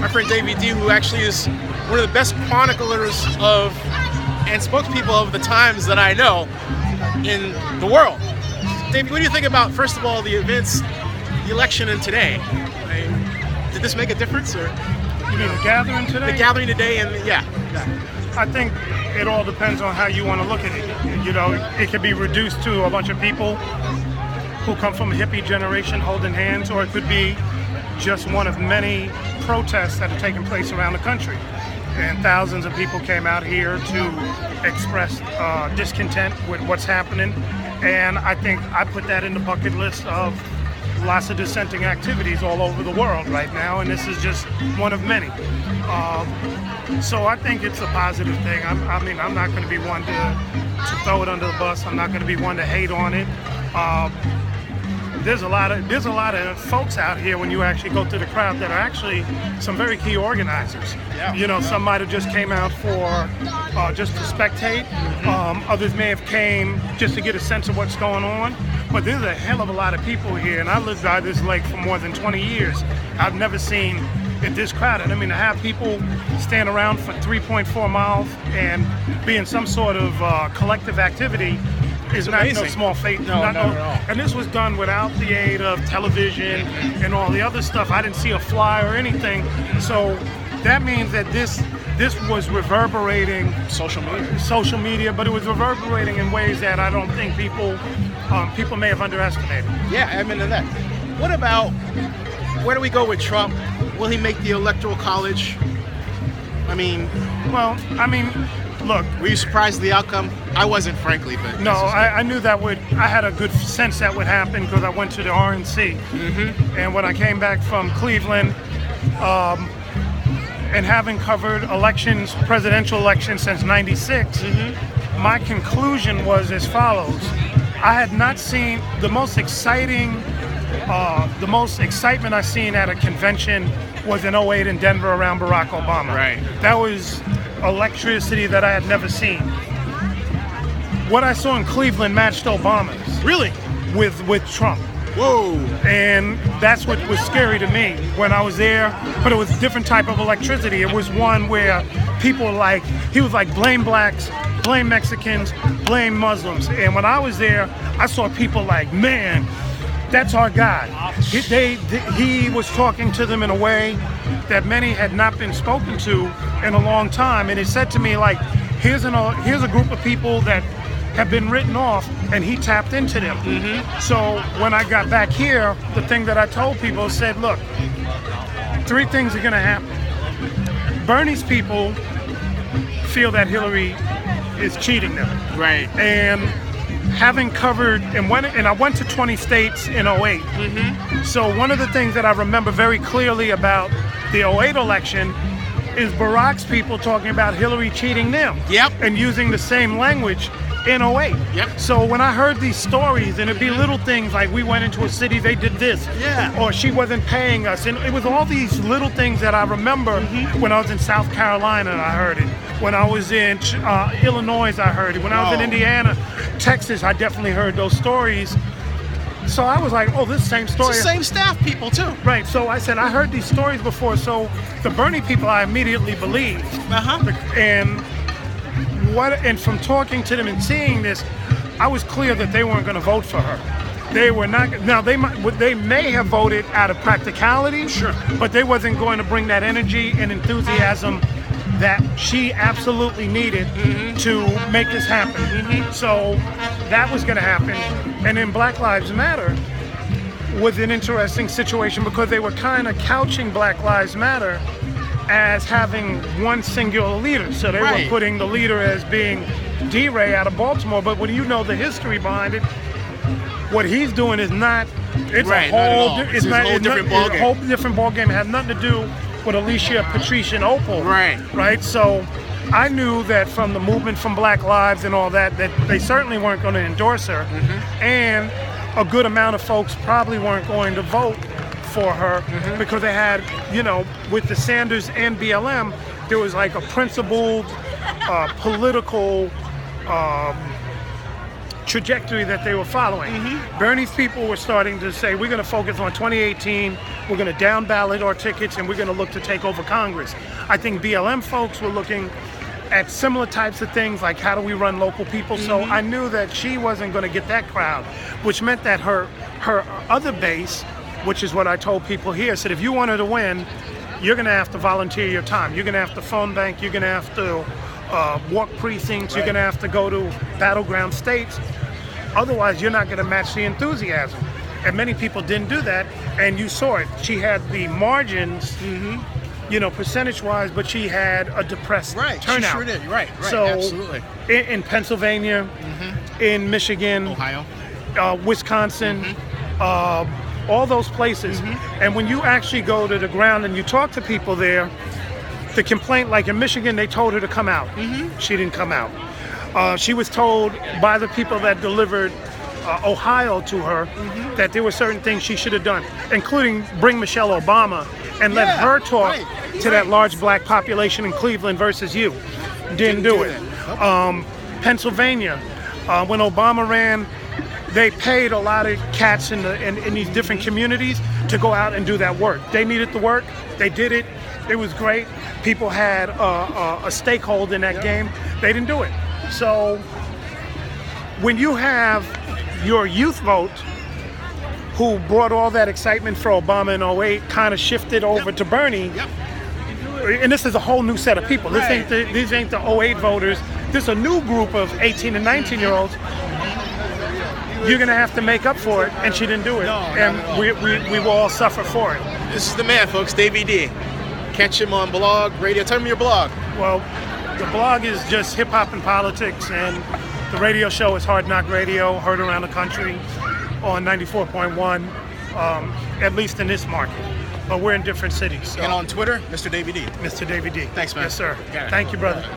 my friend Davey D, who actually is one of the best chroniclers of and spokespeople of the times that I know in the world. Davey, what do you think about, first of all, the events, the election, and today? Did this make a difference, or? You mean the gathering today? The gathering today, and yeah. I think it all depends on how you want to look at it. You know, it could be reduced to a bunch of people who come from a hippie generation holding hands, or it could be just one of many protests that are taking place around the country. And thousands of people came out here to express discontent with what's happening. And I think I put that in the bucket list of lots of dissenting activities all over the world right now, and this is just one of many. So I think it's a positive thing. I'm not going to be one to throw it under the bus. I'm not going to be one to hate on it. There's a lot of folks out here when you actually go through the crowd that are actually some very key organizers. Yeah. You know, some might have just came out for just to spectate. Others may have came just to get a sense of what's going on. But there's a hell of a lot of people here, and I lived by this lake for more than 20 years. I've never seen it this crowded. I mean, to have people stand around for 3.4 miles and be in some sort of collective activity is not no small feat. Not at all. And this was done without the aid of television and all the other stuff. I didn't see a fly or anything. So that means that this was reverberating social media, but it was reverberating in ways that I don't think people may have underestimated. Yeah, I mean that. What about, where do we go with Trump? Will he make the Electoral College? Look. Were you surprised at the outcome? I wasn't, frankly, but no, I knew that I had a good sense that would happen because I went to the RNC, and when I came back from Cleveland, and having covered presidential elections since '96, my conclusion was as follows. I had not seen the most excitement I've seen at a convention was in '08 in Denver around Barack Obama. Right. That was electricity that I had never seen. What I saw in Cleveland matched Obama's. Really? With Trump. Whoa. And that's what was scary to me when I was there, but it was a different type of electricity. It was one where people he was like, blame blacks, blame Mexicans, blame Muslims. And when I was there, I saw people like, man, that's our guy. He was talking to them in a way that many had not been spoken to in a long time. And he said to me, like, here's a group of people that have been written off, and he tapped into them. So when I got back here, the thing that I told people said, look, 3 things are gonna happen. Bernie's people feel that Hillary is cheating them. Right. And having covered, and I went to 20 states in '08. So one of the things that I remember very clearly about the '08 election is Barack's people talking about Hillary cheating them. Yep. And using the same language in '08. Yep. So when I heard these stories, and it'd be little things like we went into a city, they did this. Yeah. Or she wasn't paying us. And it was all these little things that I remember when I was in South Carolina, I heard it. When I was in Illinois, I heard it. When I was in Indiana, Texas, I definitely heard those stories. So I was like, oh, this same story. It's the same staff people, too. Right, so I said, I heard these stories before, so the Bernie people I immediately believed. And from talking to them and seeing this, I was clear that they weren't going to vote for her. They were not. Now, they may have voted out of practicality, sure, but they wasn't going to bring that energy and enthusiasm that she absolutely needed to make this happen. So that was going to happen. And then Black Lives Matter was an interesting situation because they were kind of couching Black Lives Matter as having one singular leader. So they were putting the leader as being D-Ray out of Baltimore. But when you know the history behind it, what he's doing is not, it's a whole different ballgame. It has nothing to do with Alicia, Patricia, and Opal. Right? So I knew that from the movement from Black Lives and all that they certainly weren't going to endorse her. And a good amount of folks probably weren't going to vote for her because they had, with the Sanders and BLM, there was like a principled political trajectory that they were following. Bernie's people were starting to say, we're going to focus on 2018, we're going to down ballot our tickets, and we're going to look to take over Congress. I think BLM folks were looking at similar types of things, like how do we run local people. So I knew that she wasn't going to get that crowd, which meant that her other base, which is what I told people here, said if you wanted to win, you're going to have to volunteer your time. You're going to have to phone bank. You're going to have to walk precincts. You're going to have to go to battleground states. Otherwise, you're not going to match the enthusiasm. And many people didn't do that, and you saw it. She had the margins, percentage-wise, but she had a depressed turnout. She sure did. Right, so absolutely. In Pennsylvania, in Michigan, Ohio, Wisconsin, all those places. And when you actually go to the ground and you talk to people there, the complaint, like in Michigan, they told her to come out. She didn't come out. She was told by the people that delivered Ohio to her that there were certain things she should have done, including bring Michelle Obama and let her talk to that large black population in Cleveland versus you. Didn't do it. Pennsylvania, when Obama ran, they paid a lot of cats in these different communities to go out and do that work. They needed the work. They did it. It was great. People had a stakeholder in that game. They didn't do it. So when you have your youth vote, who brought all that excitement for Obama in 08, kind of shifted over to Bernie, and this is a whole new set of people. These ain't the 08 voters. This is a new group of 18 and 19-year-olds. You're going to have to make up for it, and she didn't do it. And we will all suffer for it. This is the man, folks, Davey D. Catch him on blog, radio. Tell me your blog. Well, the blog is just hip hop and politics, and the radio show is Hard Knock Radio, heard around the country on 94.1, at least in this market. But we're in different cities. So. And on Twitter, Mr. Davey D. Mr. Davey D. Thanks, man. Yes, sir. Thank you, brother.